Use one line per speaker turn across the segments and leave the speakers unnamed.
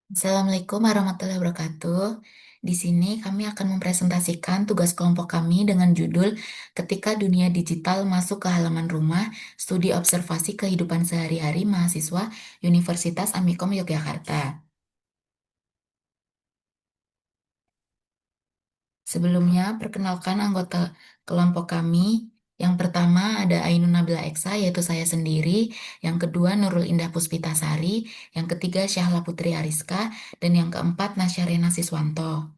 Assalamualaikum warahmatullahi wabarakatuh. Di sini kami akan mempresentasikan tugas kelompok kami dengan judul Ketika Dunia Digital Masuk ke Halaman Rumah, Studi Observasi Kehidupan Sehari-hari Mahasiswa Universitas Amikom Yogyakarta. Sebelumnya, perkenalkan anggota kelompok kami. Yang pertama ada Ainun Nabila Eksa, yaitu saya sendiri. Yang kedua Nurul Indah Puspitasari. Yang ketiga Syahla Putri Ariska. Dan yang keempat Nasya Rena Siswanto.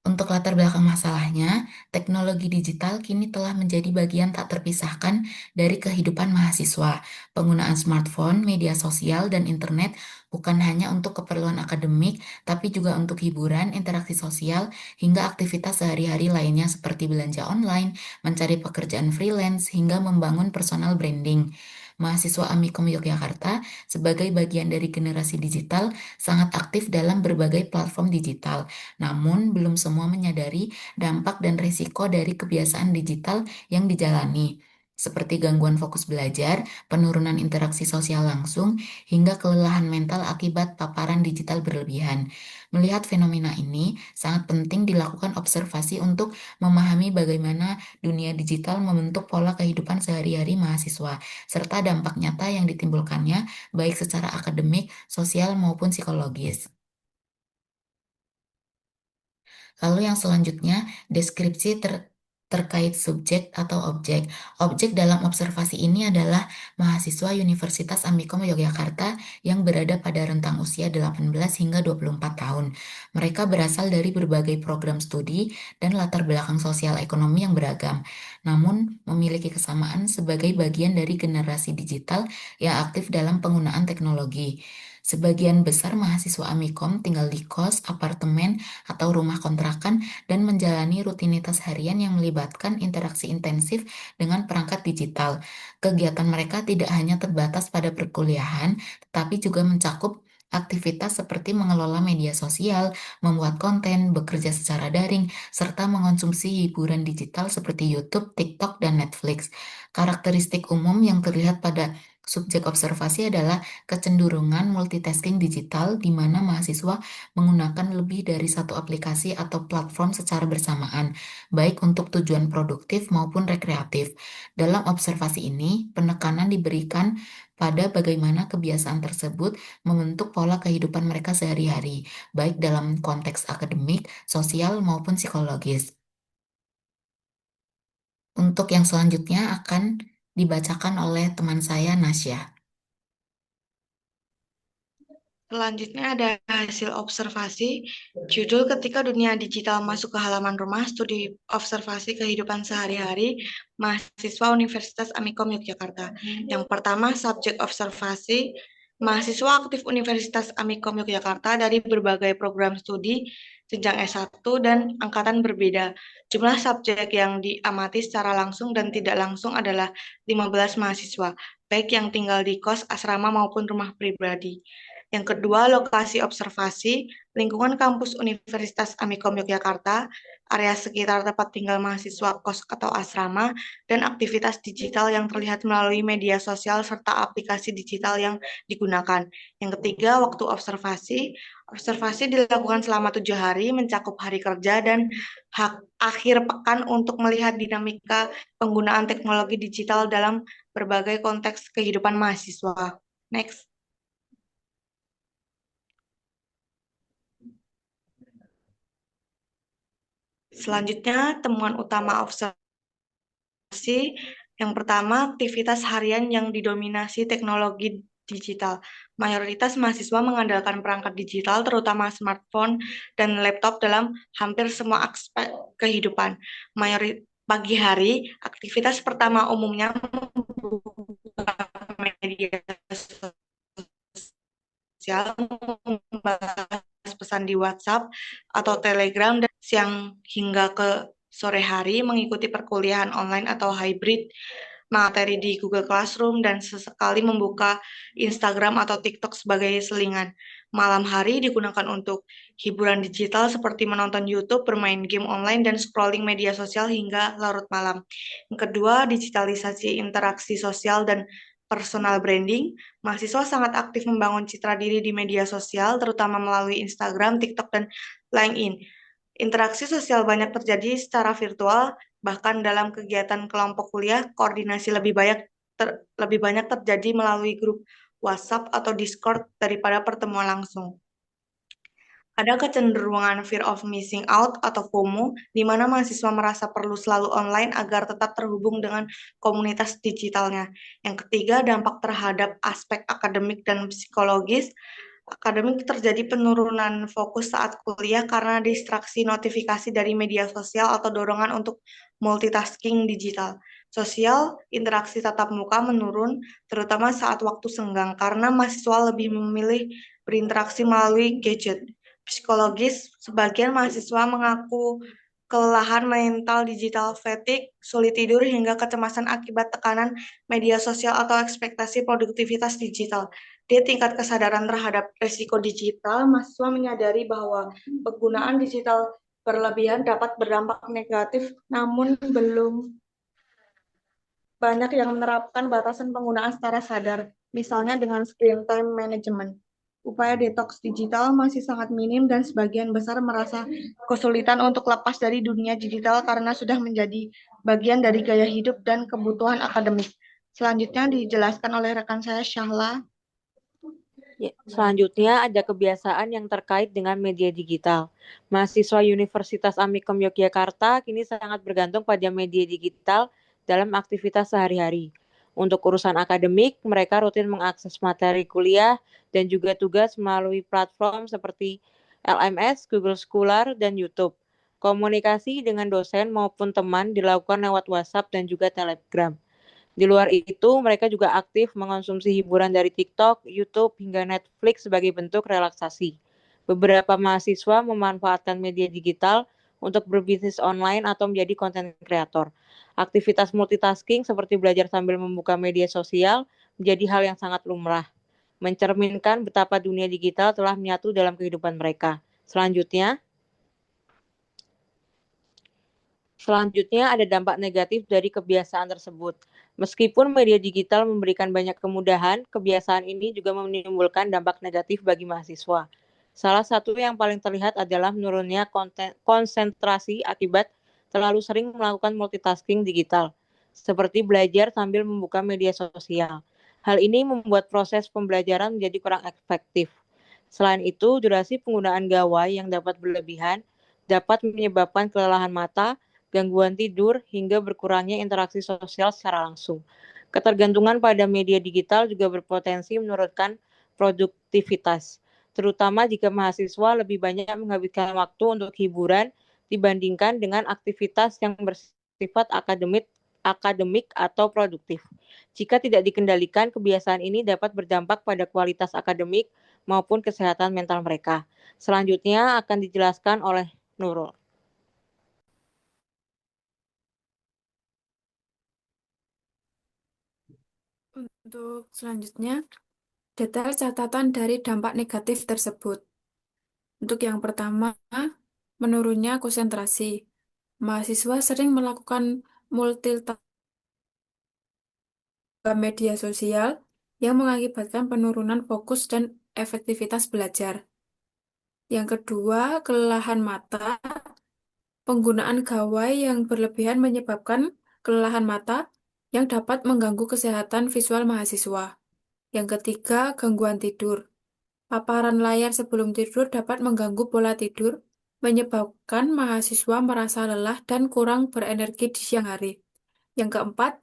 Untuk latar belakang masalahnya, teknologi digital kini telah menjadi bagian tak terpisahkan dari kehidupan mahasiswa. Penggunaan smartphone, media sosial, dan internet bukan hanya untuk keperluan akademik, tapi juga untuk hiburan, interaksi sosial, hingga aktivitas sehari-hari lainnya seperti belanja online, mencari pekerjaan freelance, hingga membangun personal branding. Mahasiswa Amikom Yogyakarta sebagai bagian dari generasi digital sangat aktif dalam berbagai platform digital. Namun, belum semua menyadari dampak dan risiko dari kebiasaan digital yang dijalani, seperti gangguan fokus belajar, penurunan interaksi sosial langsung, hingga kelelahan mental akibat paparan digital berlebihan. Melihat fenomena ini, sangat penting dilakukan observasi untuk memahami bagaimana dunia digital membentuk pola kehidupan sehari-hari mahasiswa, serta dampak nyata yang ditimbulkannya, baik secara akademik, sosial, maupun psikologis. Lalu yang selanjutnya, deskripsi terkait subjek atau objek. Objek dalam observasi ini adalah mahasiswa Universitas Amikom Yogyakarta yang berada pada rentang usia 18 hingga 24 tahun. Mereka berasal dari berbagai program studi dan latar belakang sosial ekonomi yang beragam, namun memiliki kesamaan sebagai bagian dari generasi digital yang aktif dalam penggunaan teknologi. Sebagian besar mahasiswa Amikom tinggal di kos, apartemen, atau rumah kontrakan dan menjalani rutinitas harian yang melibatkan interaksi intensif dengan perangkat digital. Kegiatan mereka tidak hanya terbatas pada perkuliahan, tetapi juga mencakup aktivitas seperti mengelola media sosial, membuat konten, bekerja secara daring, serta mengonsumsi hiburan digital seperti YouTube, TikTok, dan Netflix. Karakteristik umum yang terlihat pada subjek observasi adalah kecenderungan multitasking digital, di mana mahasiswa menggunakan lebih dari satu aplikasi atau platform secara bersamaan, baik untuk tujuan produktif maupun rekreatif. Dalam observasi ini, penekanan diberikan pada bagaimana kebiasaan tersebut membentuk pola kehidupan mereka sehari-hari, baik dalam konteks akademik, sosial, maupun psikologis. Untuk yang selanjutnya akan dibacakan oleh teman saya, Nasya.
Selanjutnya ada hasil observasi, judul Ketika Dunia Digital Masuk ke Halaman Rumah, Studi Observasi Kehidupan Sehari-hari, Mahasiswa Universitas Amikom Yogyakarta. Yang pertama, subjek observasi, mahasiswa aktif Universitas Amikom Yogyakarta dari berbagai program studi, jenjang S1 dan angkatan berbeda. Jumlah subjek yang diamati secara langsung dan tidak langsung adalah 15 mahasiswa, baik yang tinggal di kos, asrama maupun rumah pribadi. Yang kedua, lokasi observasi, lingkungan kampus Universitas Amikom Yogyakarta, area sekitar tempat tinggal mahasiswa kos atau asrama, dan aktivitas digital yang terlihat melalui media sosial serta aplikasi digital yang digunakan. Yang ketiga, waktu observasi. Observasi dilakukan selama 7 hari, mencakup hari kerja dan akhir pekan untuk melihat dinamika penggunaan teknologi digital dalam berbagai konteks kehidupan mahasiswa. Next. Selanjutnya, temuan utama observasi. Yang pertama, aktivitas harian yang didominasi teknologi digital. Mayoritas mahasiswa mengandalkan perangkat digital, terutama smartphone dan laptop dalam hampir semua aspek kehidupan. Pagi hari, aktivitas pertama umumnya membuka media sosial, membalas pesan di WhatsApp atau Telegram, dan siang hingga ke sore hari mengikuti perkuliahan online atau hybrid, materi di Google Classroom, dan sesekali membuka Instagram atau TikTok sebagai selingan. Malam hari digunakan untuk hiburan digital seperti menonton YouTube, bermain game online, dan scrolling media sosial hingga larut malam. Yang kedua, digitalisasi interaksi sosial dan personal branding, mahasiswa sangat aktif membangun citra diri di media sosial, terutama melalui Instagram, TikTok, dan LinkedIn. Interaksi sosial banyak terjadi secara virtual, bahkan dalam kegiatan kelompok kuliah, koordinasi lebih banyak terjadi melalui grup WhatsApp atau Discord daripada pertemuan langsung. Ada kecenderungan fear of missing out atau FOMO, di mana mahasiswa merasa perlu selalu online agar tetap terhubung dengan komunitas digitalnya. Yang ketiga, dampak terhadap aspek akademik dan psikologis. Akademik terjadi penurunan fokus saat kuliah karena distraksi notifikasi dari media sosial atau dorongan untuk multitasking digital. Sosial, interaksi tatap muka menurun, terutama saat waktu senggang, karena mahasiswa lebih memilih berinteraksi melalui gadget. Psikologis, sebagian mahasiswa mengaku kelelahan mental, digital fatigue, sulit tidur, hingga kecemasan akibat tekanan media sosial atau ekspektasi produktivitas digital. Di tingkat kesadaran terhadap risiko digital, mahasiswa menyadari bahwa penggunaan digital berlebihan dapat berdampak negatif, namun belum banyak yang menerapkan batasan penggunaan secara sadar, misalnya dengan screen time management. Upaya detox digital masih sangat minim dan sebagian besar merasa kesulitan untuk lepas dari dunia digital karena sudah menjadi bagian dari gaya hidup dan kebutuhan akademik. Selanjutnya dijelaskan oleh rekan saya, Syahla.
Ya, selanjutnya ada kebiasaan yang terkait dengan media digital. Mahasiswa Universitas Amikom Yogyakarta kini sangat bergantung pada media digital dalam aktivitas sehari-hari. Untuk urusan akademik, mereka rutin mengakses materi kuliah dan juga tugas melalui platform seperti LMS, Google Scholar, dan YouTube. Komunikasi dengan dosen maupun teman dilakukan lewat WhatsApp dan juga Telegram. Di luar itu, mereka juga aktif mengonsumsi hiburan dari TikTok, YouTube, hingga Netflix sebagai bentuk relaksasi. Beberapa mahasiswa memanfaatkan media digital untuk berbisnis online atau menjadi konten kreator. Aktivitas multitasking seperti belajar sambil membuka media sosial menjadi hal yang sangat lumrah, mencerminkan betapa dunia digital telah menyatu dalam kehidupan mereka. Selanjutnya ada dampak negatif dari kebiasaan tersebut. Meskipun media digital memberikan banyak kemudahan, kebiasaan ini juga menimbulkan dampak negatif bagi mahasiswa. Salah satu yang paling terlihat adalah menurunnya konsentrasi akibat terlalu sering melakukan multitasking digital, seperti belajar sambil membuka media sosial. Hal ini membuat proses pembelajaran menjadi kurang efektif. Selain itu, durasi penggunaan gawai yang dapat berlebihan dapat menyebabkan kelelahan mata, gangguan tidur, hingga berkurangnya interaksi sosial secara langsung. Ketergantungan pada media digital juga berpotensi menurunkan produktivitas, terutama jika mahasiswa lebih banyak menghabiskan waktu untuk hiburan dibandingkan dengan aktivitas yang bersifat akademik atau produktif. Jika tidak dikendalikan, kebiasaan ini dapat berdampak pada kualitas akademik maupun kesehatan mental mereka. Selanjutnya akan dijelaskan oleh Nurul.
Untuk selanjutnya, detail catatan dari dampak negatif tersebut. Untuk yang pertama, menurunnya konsentrasi. Mahasiswa sering melakukan multitasking media sosial yang mengakibatkan penurunan fokus dan efektivitas belajar. Yang kedua, kelelahan mata. Penggunaan gawai yang berlebihan menyebabkan kelelahan mata yang dapat mengganggu kesehatan visual mahasiswa. Yang ketiga, gangguan tidur. Paparan layar sebelum tidur dapat mengganggu pola tidur, menyebabkan mahasiswa merasa lelah dan kurang berenergi di siang hari. Yang keempat,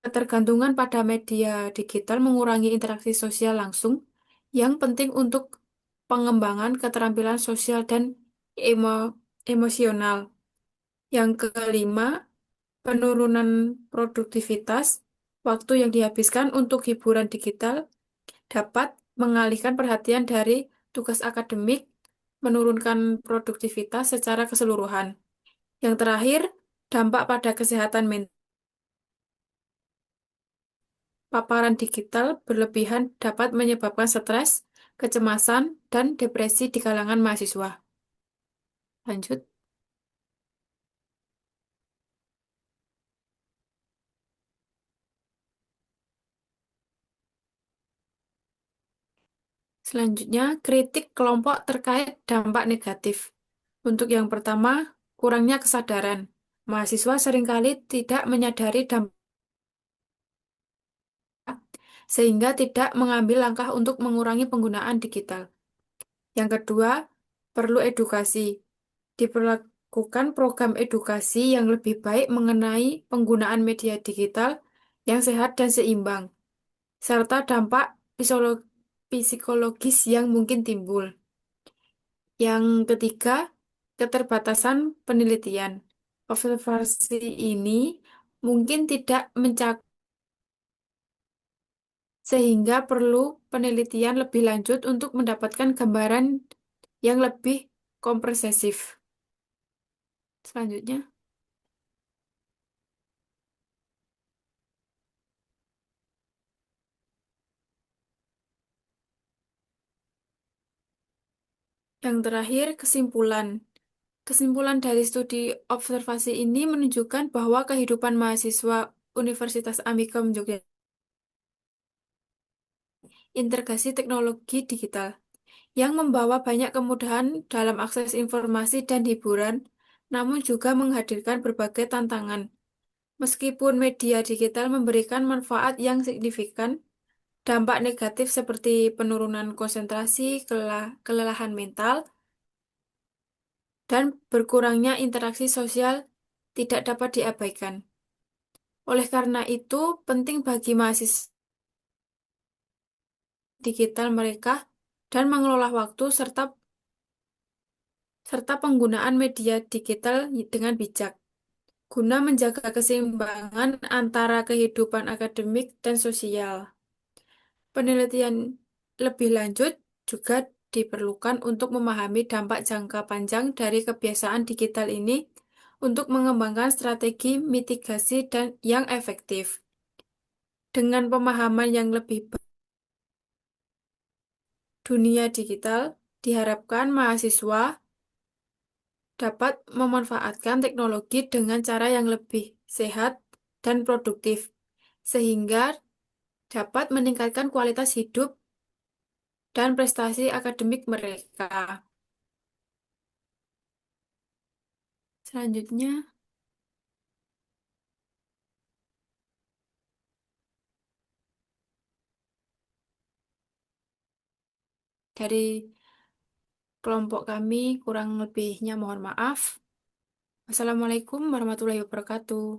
ketergantungan pada media digital mengurangi interaksi sosial langsung yang penting untuk pengembangan keterampilan sosial dan emosional. Yang kelima, penurunan produktivitas. Waktu yang dihabiskan untuk hiburan digital dapat mengalihkan perhatian dari tugas akademik, menurunkan produktivitas secara keseluruhan. Yang terakhir, dampak pada kesehatan mental. Paparan digital berlebihan dapat menyebabkan stres, kecemasan, dan depresi di kalangan mahasiswa. Lanjut. Selanjutnya, kritik kelompok terkait dampak negatif. Untuk yang pertama, kurangnya kesadaran. Mahasiswa seringkali tidak menyadari dampak sehingga tidak mengambil langkah untuk mengurangi penggunaan digital. Yang kedua, perlu edukasi. Diperlakukan program edukasi yang lebih baik mengenai penggunaan media digital yang sehat dan seimbang, serta dampak psikologis yang mungkin timbul. Yang ketiga, keterbatasan penelitian. Observasi ini mungkin tidak mencakup sehingga perlu penelitian lebih lanjut untuk mendapatkan gambaran yang lebih komprehensif. Selanjutnya, yang terakhir, kesimpulan. Kesimpulan dari studi observasi ini menunjukkan bahwa kehidupan mahasiswa Universitas Amikom Yogyakarta integrasi teknologi digital yang membawa banyak kemudahan dalam akses informasi dan hiburan, namun juga menghadirkan berbagai tantangan. Meskipun media digital memberikan manfaat yang signifikan, dampak negatif seperti penurunan konsentrasi, kelelahan mental, dan berkurangnya interaksi sosial tidak dapat diabaikan. Oleh karena itu, penting bagi mahasiswa digital mereka dan mengelola waktu serta penggunaan media digital dengan bijak, guna menjaga keseimbangan antara kehidupan akademik dan sosial. Penelitian lebih lanjut juga diperlukan untuk memahami dampak jangka panjang dari kebiasaan digital ini untuk mengembangkan strategi mitigasi dan yang efektif. Dengan pemahaman yang lebih baik dunia digital, diharapkan mahasiswa dapat memanfaatkan teknologi dengan cara yang lebih sehat dan produktif, sehingga dapat meningkatkan kualitas hidup dan prestasi akademik mereka. Selanjutnya, dari kelompok kami, kurang lebihnya mohon maaf. Wassalamualaikum warahmatullahi wabarakatuh.